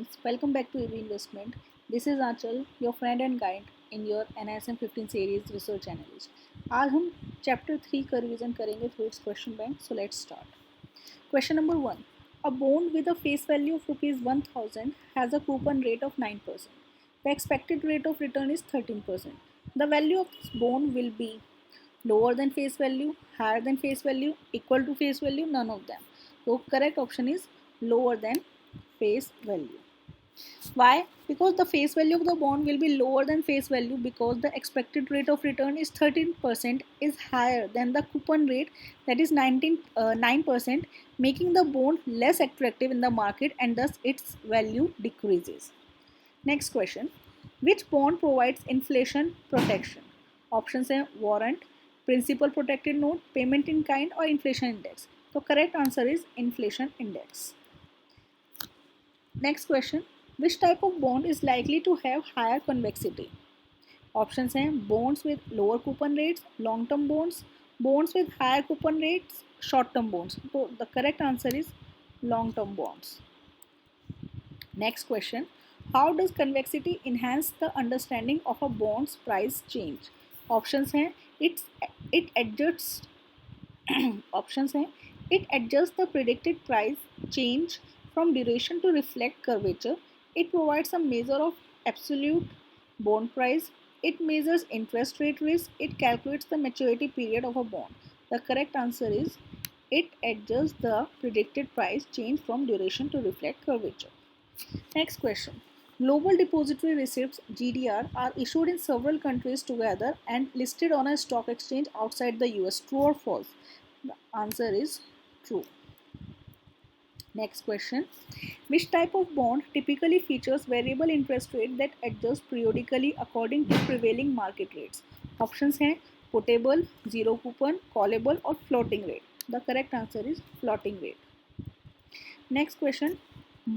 friends, welcome back to EV Investment. This is Achal, your friend and guide in your NISM 15 series research analyst. आज हम chapter 3 का revision करेंगे through it's question bank. So let's start. Question number 1. A bond with a face value of rupees 1000 has a coupon rate of 9%. The expected rate of return is 13%. The value of this bond will be lower than face value, higher than face value, equal to face value, none of them. So correct option is lower than face value. Why? Because the face value of the bond will be lower than face value because the expected rate of return is 13% is higher than the coupon rate, that is 9%, making the bond less attractive in the market and thus its value decreases. Next question. Which bond provides inflation protection? Options are warrant, principal protected note, payment in kind or inflation index. So correct answer is inflation index. Next question. Which type of bond is likely to have higher convexity? Options are bonds with lower coupon rates, long-term bonds, bonds with higher coupon rates, short-term bonds. So the correct answer is long-term bonds. Next question. How does convexity enhance the understanding of a bond's price change? Options हैं it adjusts options हैं it adjusts the predicted price change from duration to reflect curvature. It provides a measure of absolute bond price. It measures interest rate risk. It calculates the maturity period of a bond. The correct answer is it adjusts the predicted price change from duration to reflect curvature. Next question. Global Depository Receipts (GDR) are issued in several countries together and listed on a stock exchange outside the US. True or false? The answer is true. Next question. Which type of bond typically features variable interest rate that adjusts periodically according to prevailing market rates? Options हैं puttable, zero coupon, callable और floating rate. The correct answer is floating rate. Next question.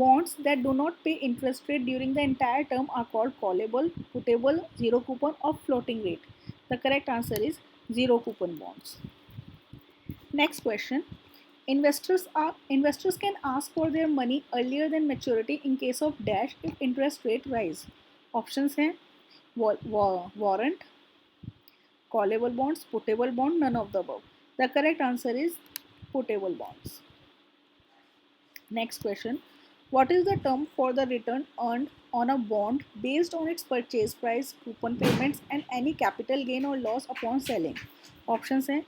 Bonds that do not pay interest rate during the entire term are called callable, puttable, zero coupon or floating rate. The correct answer is zero coupon bonds. Next question. Investors can ask for their money earlier than maturity in case of dash if interest rate rise. Options हैं warrant, callable bonds, puttable bond, none of the above. The correct answer is puttable bonds. Next question. What is the term for the return earned on a bond based on its purchase price, coupon payments and any capital gain or loss upon selling? Options हैं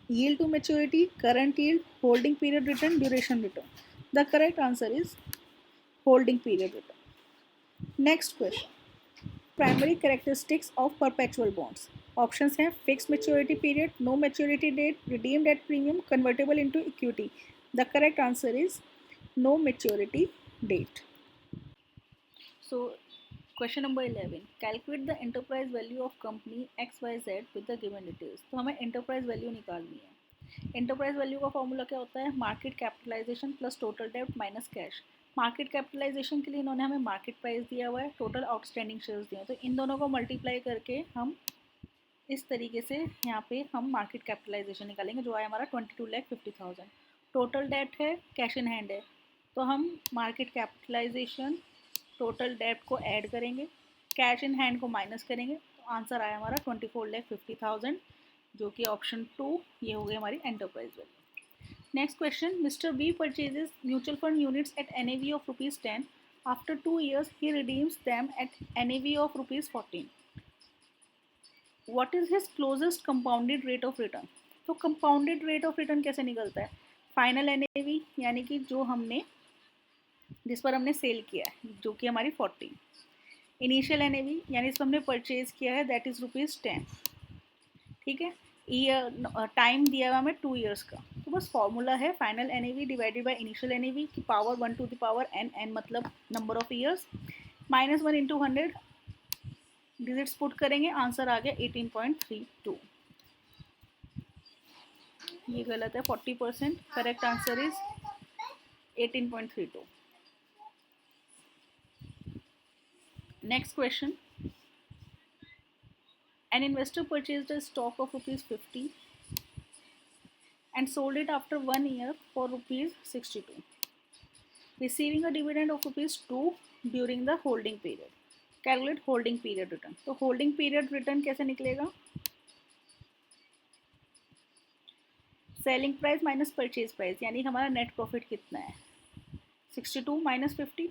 yield to maturity, current yield, holding period return, duration return. The correct answer is holding period return. Next question. Primary characteristics of perpetual bonds. Options हैं fixed maturity period, no maturity date, redeemed at premium, convertible into equity. The correct answer is no maturity date. So question number 11. Calculate the enterprise value of company XYZ with the given details. तो हमें enterprise value निकालनी है. Enterprise value का formula क्या होता है? Market capitalisation plus total डेब्ट minus cash. Market capitalisation के लिए इन्होंने हमें मार्केट प्राइस दिया हुआ है, टोटल आउटस्टैंडिंग शेयर्स दिए हैं, तो इन दोनों को मल्टीप्लाई करके हम इस तरीके से यहाँ पे हम मार्केट कैपिटलाइजेशन निकालेंगे जो है हमारा 22,50,000. टोटल डेब्ट है, कैश इन हैंड है, तो हम मार्केट कैपिटलाइजेशन टोटल डेब्ट को ऐड करेंगे, कैश इन हैंड को माइनस करेंगे, तो आंसर आया हमारा 24,50,000 जो कि ऑप्शन 2 ये हो गई हमारी enterprise value. Next question. Mister B purchases mutual fund units at NAV of ₹10. After 2 years he redeems them at NAV of ₹14. What is his closest compounded rate of return? तो compounded rate of return कैसे निकलता है? Final NAV यानी कि जो हमने जिस पर हमने सेल किया है जो कि हमारी 40. इनिशियल NAV यानी इस पर हमने परचेज किया है दैट इज़ ₹10. ठीक है. ईयर टाइम दिया हुआ हमें 2 years का, तो बस फॉर्मूला है final NAV divided by initial NAV की power 1 to the power n मतलब number of years minus 1 into 100 digits put करेंगे, आंसर आ गया 18.32. ये गलत है 40%. Correct answer is 18.32. Next question. An investor purchased a stock of ₹50 and sold it after 1 year for ₹62, receiving a dividend of ₹2 during the holding period. Calculate holding period return. तो holding period return कैसे निकलेगा? Selling price minus purchase price, यानी हमारा net profit कितना है 62 minus 50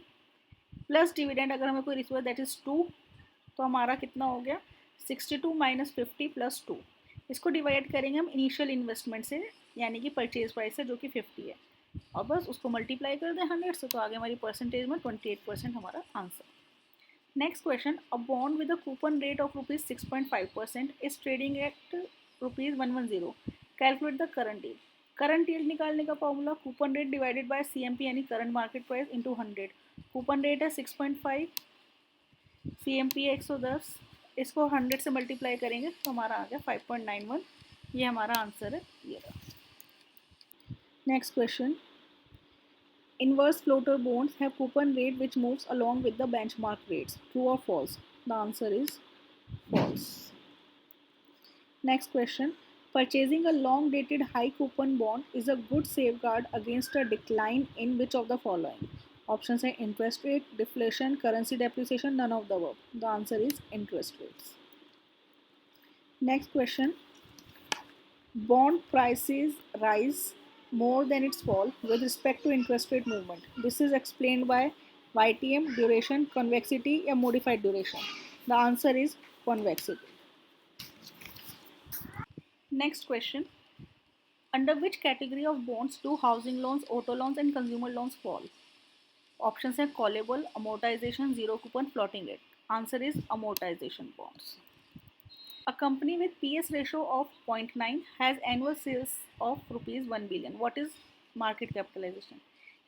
plus dividend अगर हमें कोई रिसीव दैट इज 2, तो हमारा कितना हो गया 62 माइनस 50 प्लस 2. इसको डिवाइड करेंगे हम इनिशियल इन्वेस्टमेंट से, यानी कि परचेज प्राइस है जो कि 50 है, और बस उसको मल्टीप्लाई कर दें 100 से, तो आगे हमारी परसेंटेज में 28% हमारा answer. Next question, a bond with a coupon rate of ₹6.5% is trading at ₹110. Calculate the current yield. Current yield निकालने का formula coupon rate divided by CMP यानी current market price into 100. Coupon rate है 6.5, CMP है 110, इसको 100 से multiply करेंगे तो हमारा आ गया 5.91. ये हमारा आंसर है. ये रहा. Next question, inverse floater bonds have coupon rate which moves along with the benchmark rates. True or false? The answer is false. Next question. Purchasing a long dated high coupon bond is a good safeguard against a decline in which of the following? Options are interest rate, deflation, currency depreciation, none of the above. The answer is interest rates. Next question. Bond prices rise more than its fall with respect to interest rate movement. This is explained by YTM, duration, convexity, or modified duration. The answer is convexity. Next question. Under which category of bonds do housing loans, auto loans, and consumer loans fall? Options are callable, amortization, zero coupon, floating rate. Answer is amortization bonds. A company with PS ratio of 0.9 has annual sales of ₹1 billion. What is market capitalization?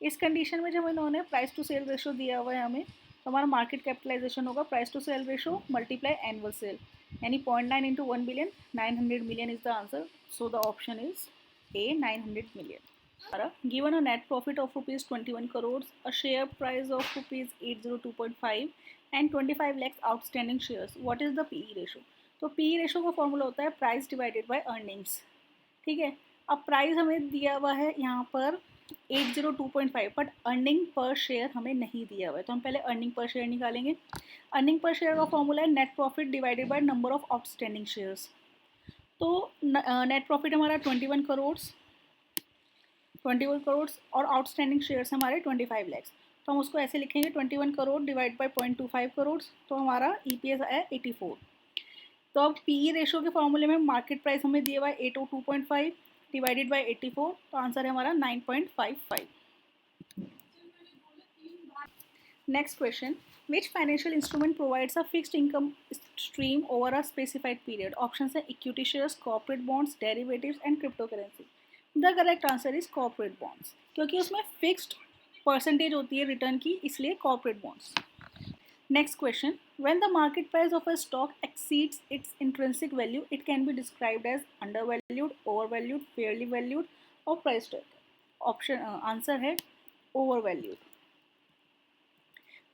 इस condition में जब इन्होंने price to sale ratio दिया हुआ है हमें, तो हमारा मार्केट कैपिटलाइजेशन होगा price to sale ratio multiply annual sale, यानी 0.9 इंटू 1 बिलियन, 900 million is the answer. So the option is A, 900 million. Given a net profit of ₹21 crores, a share price of ₹802.5 and 25 lakhs outstanding shares, what is the PE ratio? तो PE ratio का formula होता है price divided by earnings. ठीक है, अब price हमें दिया हुआ है यहाँ पर 802.5, बट अर्निंग पर शेयर हमें नहीं दिया हुआ है, तो हम पहले अर्निंग पर शेयर निकालेंगे. अर्निंग पर शेयर का फॉर्मूला है net profit divided by number of outstanding shares. तो नेट प्रॉफिट हमारा 21 करोड़ और आउटस्टैंडिंग शेयर्स हमारे 25 lakhs, तो हम उसको ऐसे लिखेंगे 21 करोड़ डिवाइड बाय 0.25 करोड़, तो हमारा EPS आया 84. तो अब PE रेशो के फॉर्मूले में मार्केट प्राइस हमें दिया हुआ है 802.5 डिवाइडेड बाय 84, तो आंसर है हमारा 9.55. Next question, which financial instrument provides a fixed income stream over a specified period? Option है equity shares, corporate bonds, derivatives and cryptocurrency. The correct answer is corporate bonds, क्योंकि उसमें fixed percentage होती है return की, इसलिए corporate bonds. Next question. When the market price of a stock exceeds its intrinsic value, it can be described as undervalued, overvalued, fairly valued or price tag. Option answer है overvalued.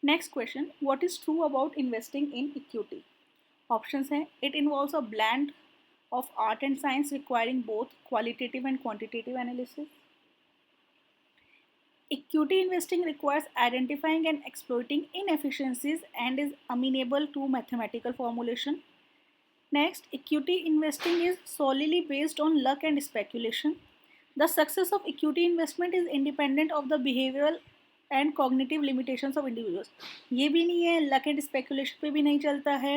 Next question. What is true about investing in equity? Options है it involves a blend of art and science requiring both qualitative and quantitative analysis. Equity investing requires identifying and exploiting inefficiencies and is amenable to mathematical formulation. Next, equity investing is solely based on luck and speculation. The success of equity investment is independent of the behavioral and cognitive limitations of individuals. ये भी नहीं है, luck and speculation पे भी नहीं चलता है,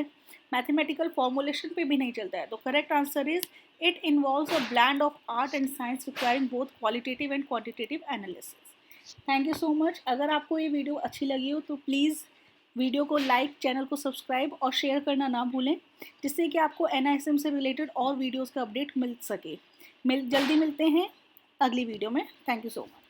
mathematical formulation पे भी नहीं चलता है. तो correct answer is it involves a blend of art and science requiring both qualitative and quantitative analysis. Thank you so much. अगर आपको ये वीडियो अच्छी लगी हो तो प्लीज़ वीडियो को लाइक, चैनल को सब्सक्राइब और शेयर करना ना भूलें, जिससे कि आपको NISM से रिलेटेड और वीडियोस का अपडेट मिल सके. जल्दी मिलते हैं अगली वीडियो में. Thank you so much.